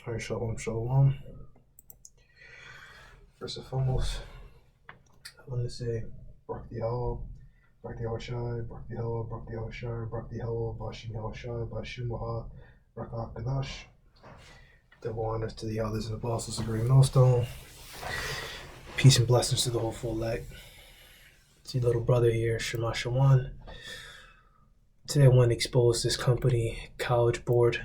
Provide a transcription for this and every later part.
All right, shalom, shalom. First and foremost, I want to say, Barak Yahweh, Barak Yahushai, Barak Yahweh, Barak Yahushai, Barak Yahweh, Bashim Yahushai, Bashim Waha, Barak HaKadash. Double honors to the elders and apostles of Great Millstone. Peace and blessings to the whole full elect. It's your little brother here, Shema Shawan. Today I want to expose this company, College Board.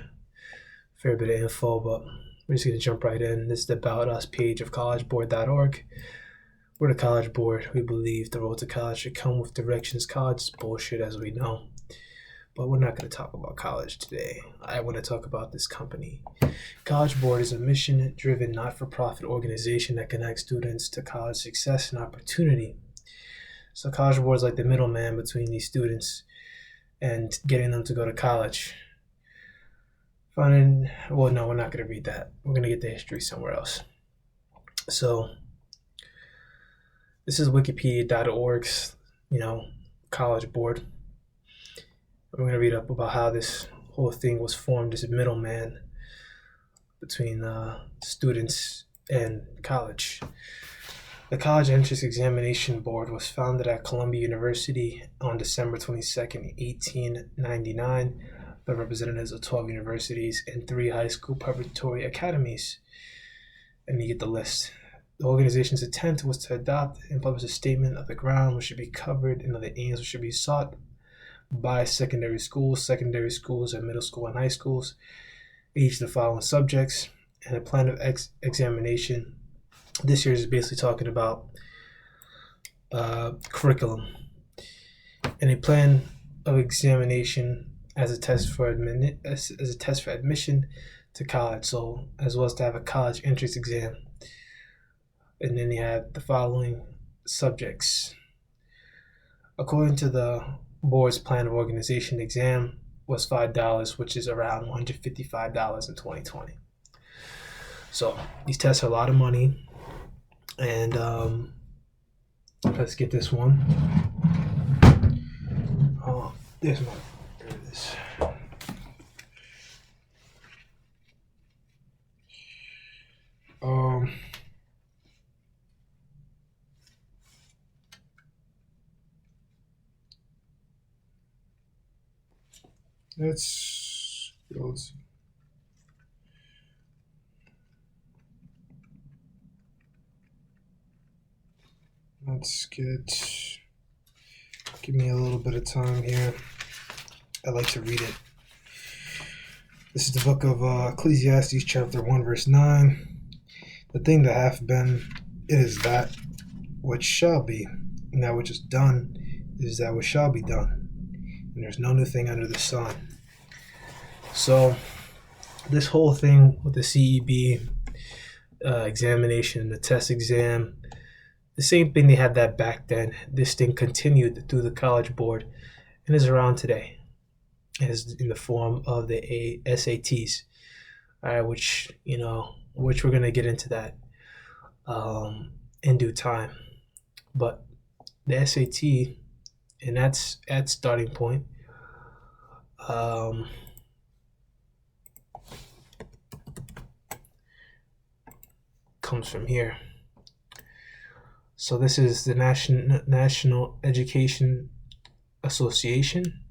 Fair bit of info, but we're just going to jump right in. This is the About Us page of collegeboard.org. We're the College Board. We believe the road to college should come with directions. College is bullshit, as we know. But we're not going to talk about college today. I want to talk about this company. College Board is a mission-driven, not-for-profit organization that connects students to college success and opportunity. So College Board is like the middleman between these students and getting them to go to college. Well, no, we're not going to read that. We're going to get the history somewhere else. So this is wikipedia.org's, College Board. We're going to read up about how this whole thing was formed as a middleman between students and college. The College Entrance Examination Board was founded at Columbia University on December 22nd, 1899, by representatives of 12 universities and 3 high school preparatory academies. And you get the list. The organization's intent was to adopt and publish a statement of the ground which should be covered and of the aims which should be sought by secondary schools, and middle school and high schools, each of the following subjects, and a plan of examination. This year is basically talking about curriculum, and a plan of examination as a test for admission to college. So as well as to have a college entrance exam, and then you have the following subjects. According to the board's plan of organization, the exam was $5, which is around $155 in 2020. So these tests are a lot of money. And let's get this one. Oh, there's one. There it is. Give me a little bit of time here. I like to read it. This is the book of Ecclesiastes, chapter 1, verse 9. The thing that hath been, it is that which shall be, and that which is done is that which shall be done. And there's no new thing under the sun. So this whole thing with the CEB examination, the test exam, the same thing they had that back then. This thing continued through the College Board and is around today. It is in the form of the SATs, which we're going to get into that in due time. But the SAT, and that's at starting point, comes from here. So this is the National Education Association,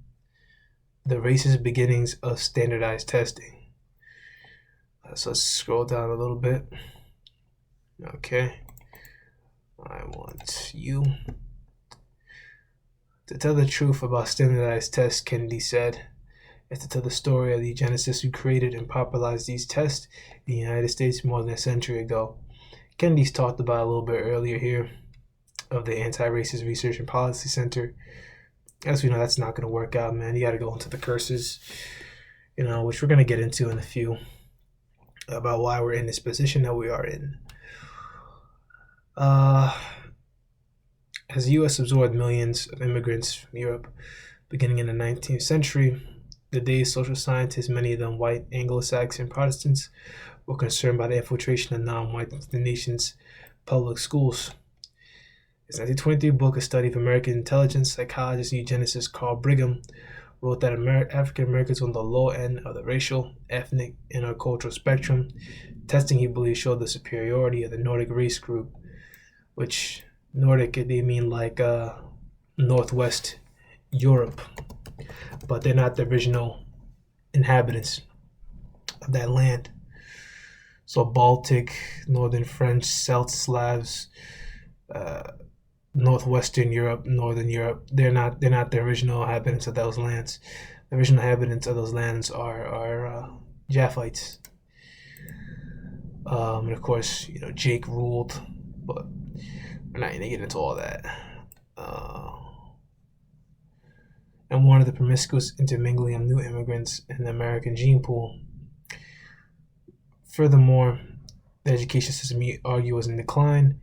the racist beginnings of standardized testing. So let's scroll down a little bit. Okay. I want you. To tell the truth about standardized tests, Kennedy said, is to tell the story of the eugenicists who created and popularized these tests in the United States more than a century ago. Kennedy's talked about a little bit earlier here of the Anti-Racist Research and Policy Center. As we know, that's not going to work out, man. You got to go into the curses, which we're going to get into in a few, about why we're in this position that we are in. As the U.S. absorbed millions of immigrants from Europe beginning in the 19th century, the day's social scientists, many of them white Anglo-Saxon Protestants, were concerned by the infiltration of non-whites into the nation's public schools. His 1923 book, A Study of American Intelligence, psychologist and eugenicist Carl Brigham wrote that African Americans on the low end of the racial, ethnic, and or cultural spectrum. Testing, he believes, showed the superiority of the Nordic race group, which Nordic, they mean like Northwest Europe, but they're not the original inhabitants of that land. So Baltic, Northern French, Celt Slavs, Northwestern Europe, Northern Europe, they're not the original inhabitants of those lands. The original inhabitants of those lands are Japhites. And of course, Jake ruled, but we're not gonna get into all that. And one of the promiscuous intermingling of new immigrants in the American gene pool. Furthermore, the education system, we argue, is in decline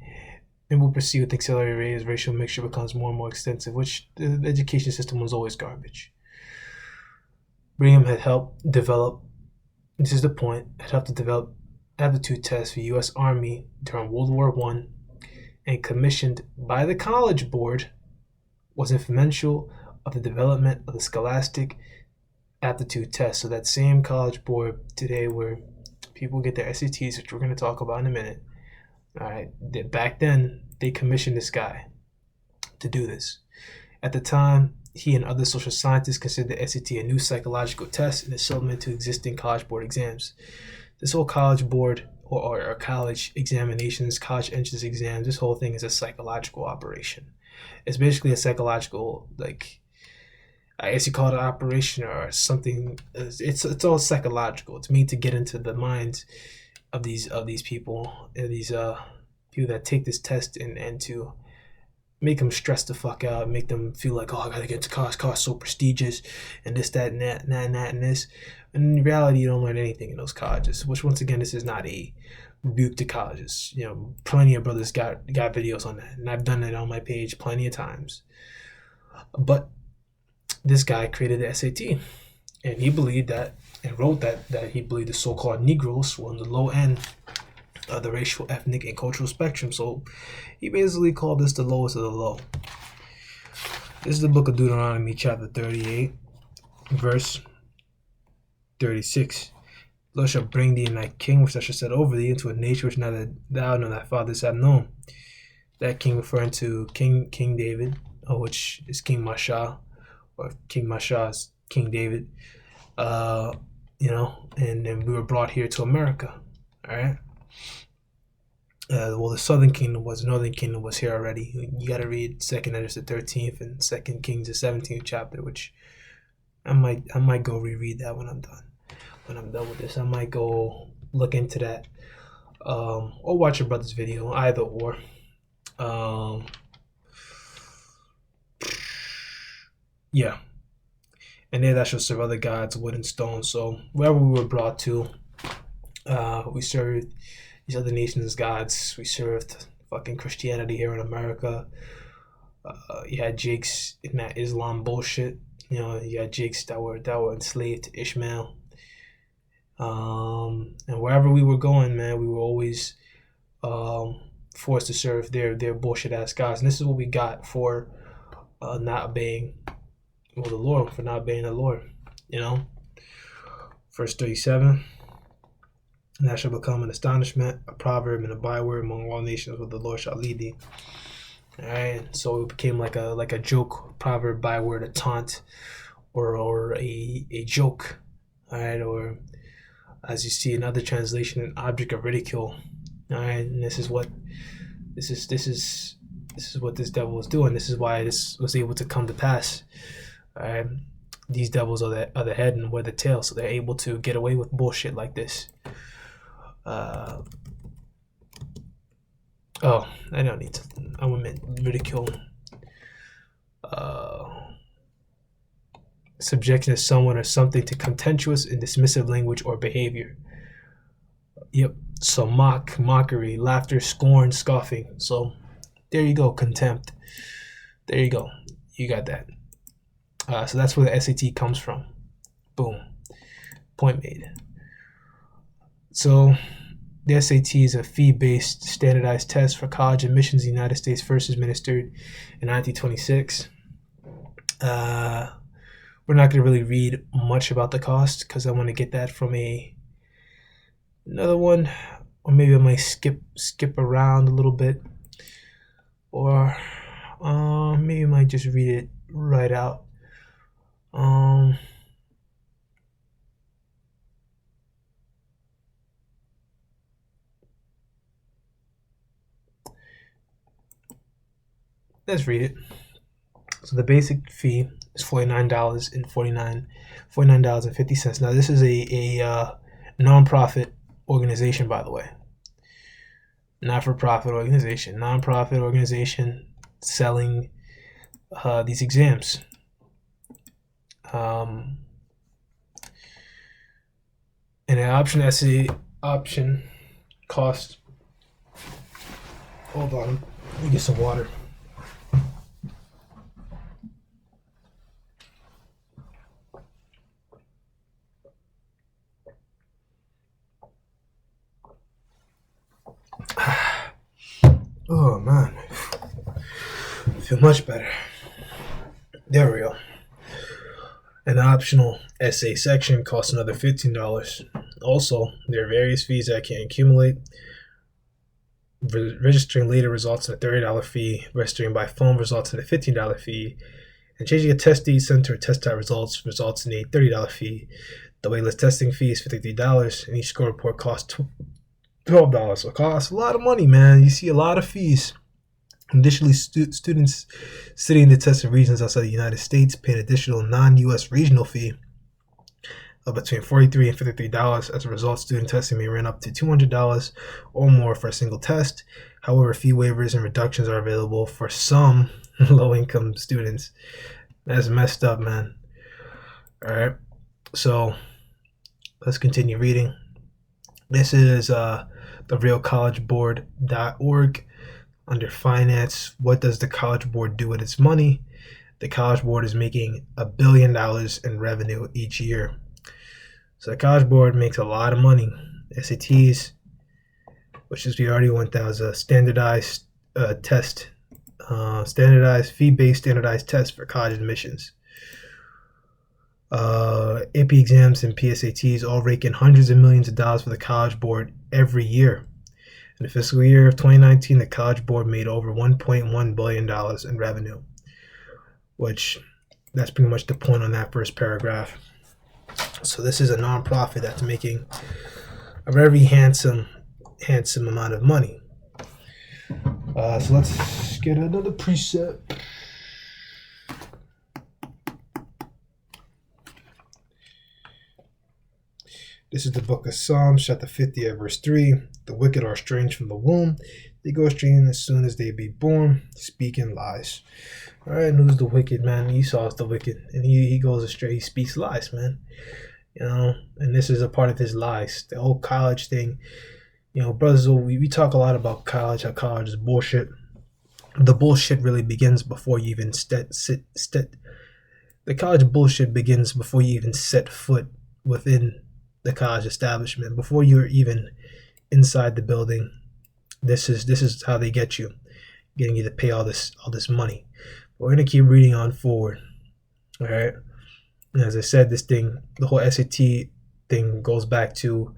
and will proceed with accelerated rate as racial mixture becomes more and more extensive, which the education system was always garbage. Brigham had helped develop, this is the point, had helped to develop aptitude tests for U.S. Army during World War I, and commissioned by the College Board, was influential of the development of the Scholastic Aptitude Test. So that same College Board today where people get their SATs, which we're going to talk about in a minute. All right, back then, they commissioned this guy to do this. At the time, he and other social scientists considered the SAT a new psychological test and a supplement to existing College Board exams. This whole College Board or college examinations, college entrance exams, this whole thing is a psychological operation. It's basically a psychological, like, I guess you call it an operation or something. It's all psychological. It's made to get into the minds of these people, these people that take this test and to make them stress the fuck out, make them feel like, oh, I gotta get to college. College so prestigious, and this, that, and that, and that, and that, and this. And in reality, you don't learn anything in those colleges. Which, once again, this is not a rebuke to colleges. Plenty of brothers got videos on that, and I've done it on my page plenty of times. But this guy created the SAT, and he believed that, and wrote that he believed the so-called Negroes were on the low end of the racial, ethnic, and cultural spectrum. So he basically called this the lowest of the low. This is the book of Deuteronomy, chapter 38, verse 36. Thou shalt bring thee and thy king, which I shall set over thee, into a nation which neither thou nor thy fathers have known. That king referring to King David, which is King Mashah, or King Mashah is King David. And then we were brought here to America. All right. The Southern Kingdom was, Northern Kingdom was here already. You got to read 2nd Esdras the 13th and 2nd Kings the 17th chapter, which I might go reread that when I'm done. When I'm done with this, I might go look into that, or watch your brother's video, either or. Yeah. And there thou shalt serve other gods, wood and stone. So wherever we were brought to, we served these other nations' gods. We served fucking Christianity here in America. You had Jakes in that Islam bullshit. You had Jakes that were enslaved to Ishmael. And wherever we were going, man, we were always forced to serve their bullshit ass gods. And this is what we got for not obeying the Lord, for not obeying the Lord. Verse 37. And that shall become an astonishment, a proverb, and a byword among all nations, where the Lord shall lead thee. All right, so it became like a joke, proverb, byword, a taunt, or a joke. All right, or as you see in other translation, an object of ridicule. All right, and this is what this devil was doing. This is why this was able to come to pass. All right, these devils are the head and we're the tail, so they're able to get away with bullshit like this. I don't need to. I meant ridicule. Subjection of someone or something to contemptuous and dismissive language or behavior. Yep. So mockery, laughter, scorn, scoffing. So there you go. Contempt. There you go. You got that. So that's where the SAT comes from. Boom. Point made. So the SAT is a fee-based standardized test for college admissions in the United States, first administered in 1926. we're not going to really read much about the cost because I want to get that from another one, or maybe I might skip around a little bit, or maybe I might just read it right out. Let's read it. So the basic fee is $49.50. Now this is a non-profit organization, by the way. Not-for-profit organization, non-profit organization selling these exams. And an option essay option cost. Hold on, let me get some water. Oh man, I feel much better. There we go. An optional essay section costs another $15. Also, there are various fees that can accumulate. Registering later results in a $30 fee. Registering by phone results in a $15 fee. And changing a test date sent to test out results in a $30 fee. The waitlist testing fee is $53, and each score report costs $12. So it costs a lot of money, man. You see a lot of fees. Additionally, students sitting the test in regions outside the United States pay an additional non-U.S. regional fee of between $43 and $53. As a result, student testing may run up to $200 or more for a single test. However, fee waivers and reductions are available for some low-income students. That's messed up, man. All right, so let's continue reading. This is the realcollegeboard.org. Under finance, what does the College Board do with its money? The College Board is making $1 billion in revenue each year. So the College Board makes a lot of money. SATs, which is we already went, that was a standardized test, standardized fee-based standardized test for college admissions. AP exams and PSATs all rake in hundreds of millions of dollars for the College Board every year. In the fiscal year of 2019, the College Board made over $1.1 billion in revenue, which that's pretty much the point on that first paragraph. So this is a nonprofit that's making a very handsome amount of money. So let's get another precept. This is the book of Psalms, chapter 50 at verse 3. The wicked are estranged from the womb. They go astray as soon as they be born, speaking lies. All right, and who's the wicked, man? Esau is the wicked, and he goes astray. He speaks lies, man. You know, and this is a part of his lies. The whole college thing. You know, brothers, we talk a lot about college, how college is bullshit. The bullshit really begins before you even the college bullshit begins before you even set foot within the college establishment, before you're even inside the building. This is how they get you, getting you to pay all this money. But we're gonna keep reading on forward. All right. And as I said, the whole SAT thing goes back to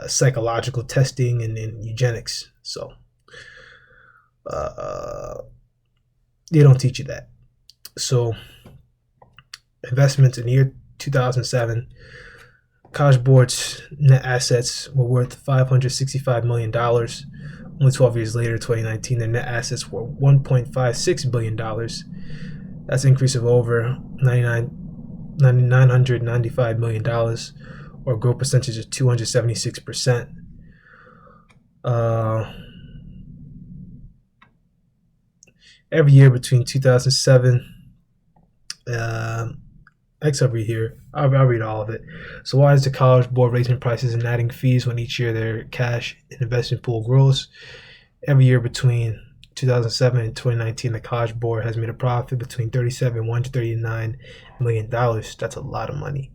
psychological testing and eugenics. So they don't teach you that. So investments in the year 2007. College Board's net assets were worth $565 million. Only 12 years later, 2019, their net assets were $1.56 billion. That's an increase of over $995 million, or a growth percentage of 276%. Every year between 2007, I'll read here. I'll read all of it. So why is the College Board raising prices and adding fees when each year their cash and investment pool grows? Every year between 2007 and 2019, the College Board has made a profit between $37 and $139 million. That's a lot of money.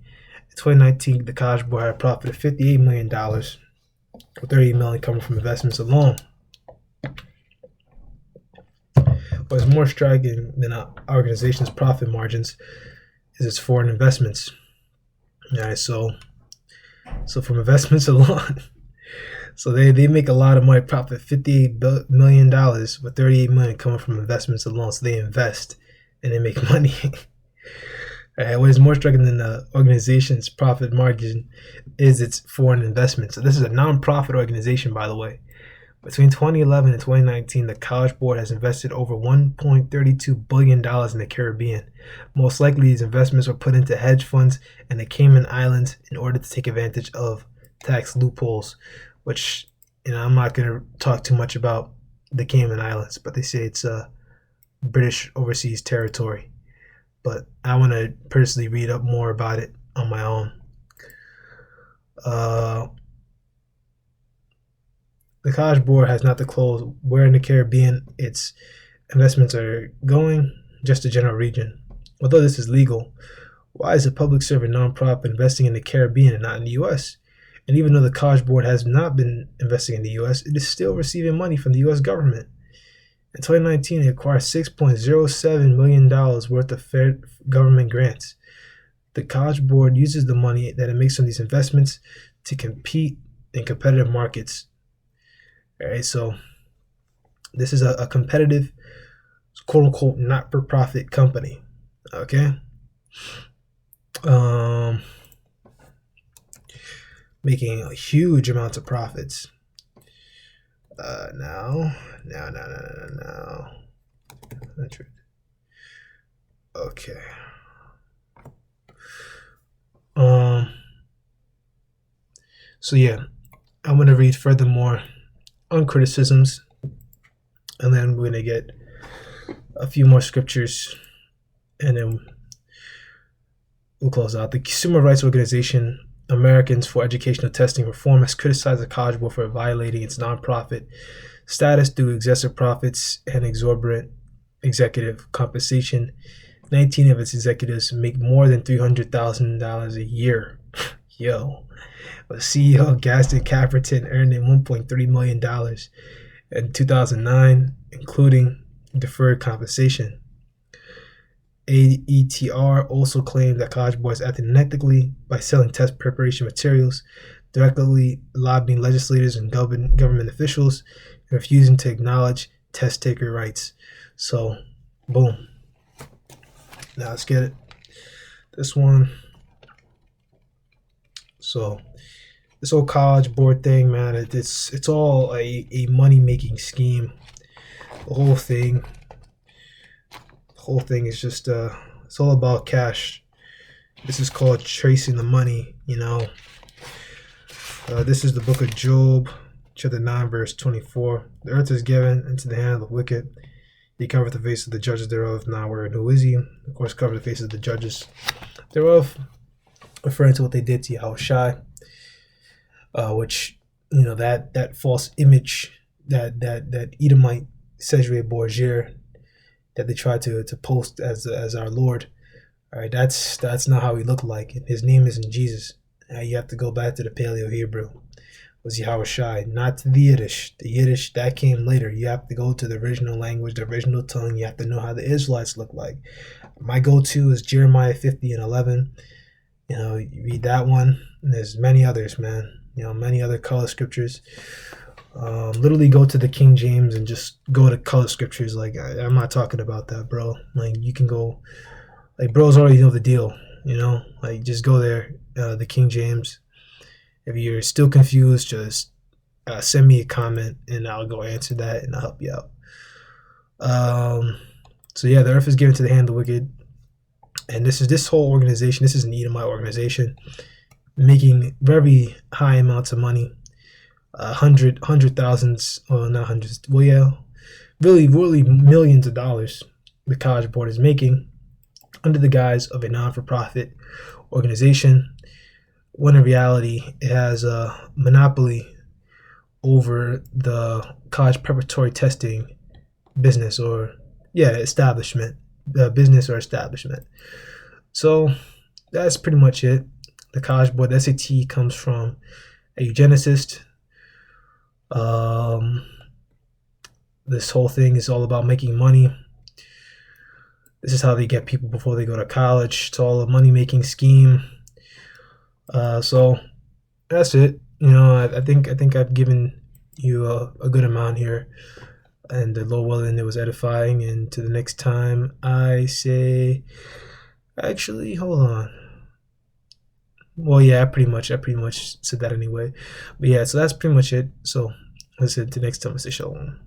In 2019, the College Board had a profit of $58 million, with $38 million coming from investments alone. What's more striking than our organization's profit margins, is its foreign investments. All right, so from investments alone, so they make a lot of money, profit $58 million, with $38 million coming from investments alone. So they invest and they make money. All right, what is more striking than the organization's profit margin is its foreign investment. So this is a non-profit organization, by the way. Between 2011 and 2019, the College Board has invested over $1.32 billion in the Caribbean. Most likely, these investments were put into hedge funds in the Cayman Islands in order to take advantage of tax loopholes, which, I'm not going to talk too much about the Cayman Islands, but they say it's a British overseas territory. But I want to personally read up more about it on my own. The College Board has not disclosed where in the Caribbean its investments are going, just the general region. Although this is legal, why is a public serving nonprofit investing in the Caribbean and not in the U.S.? And even though the College Board has not been investing in the U.S., it is still receiving money from the U.S. government. In 2019, it acquired $6.07 million worth of federal government grants. The College Board uses the money that it makes from these investments to compete in competitive markets. All right, so this is a competitive, quote-unquote, not-for-profit company, okay? Making huge amounts of profits. Now. Okay. So yeah, I'm gonna read furthermore on criticisms, and then we're gonna get a few more scriptures, and then we'll close out. The consumer rights organization Americans for Educational Testing Reform has criticized the College Board for violating its nonprofit status due to excessive profits and exorbitant executive compensation. 19 of its executives make more than $300,000 a year. Yo. But CEO Gaston Caperton earned $1.3 million in 2009, including deferred compensation. AETR also claimed that College Board is acting unethically by selling test preparation materials, directly lobbying legislators and government officials, and refusing to acknowledge test taker rights. So, boom. Now let's get it. This one. So, this whole College Board thing, man, it's all a money-making scheme. The whole thing is just it's all about cash. This is called tracing the money. This is the book of Job, chapter 9, verse 24. The earth is given into the hand of the wicked. He covered the face of the judges thereof. Now where and who is he? Of course, cover the face of the judges thereof, referring to what they did to Yahushai, which that false image, that Edomite Cesare Borgia that they tried to post as our Lord. All right, that's not how he looked like. His name isn't Jesus. You have to go back to the Paleo Hebrew. It was Yahushai, not to the Yiddish. The Yiddish, that came later. You have to go to the original language, the original tongue. You have to know how the Israelites look like. My go-to is Jeremiah 50:11. You read that one. And there's many others, man. Many other color scriptures. Literally go to the King James and just go to color scriptures. Like, I'm not talking about that, bro. Like, you can go, like, bros already know the deal, like, just go there, the King James. If you're still confused, just send me a comment and I'll go answer that and I'll help you out. So yeah, the earth is given to the hand of the wicked, and this whole organization, this is an Edomite organization making very high amounts of money. Hundred thousands, or not hundreds, well, yeah, really millions of dollars the College Board is making under the guise of a non-for-profit organization, when in reality it has a monopoly over the college preparatory testing business, or establishment, business or establishment. So that's pretty much it. The College Board, the SAT, comes from a eugenicist. This whole thing is all about making money. This is how they get people before they go to college. It's all a money-making scheme. So that's it. I think I've given you a good amount here, and the Lord willing, it was edifying. And to the next time, I say, actually, hold on. Well, yeah, I pretty much said that anyway. But yeah, so that's pretty much it. So listen, to next time, I say shalom.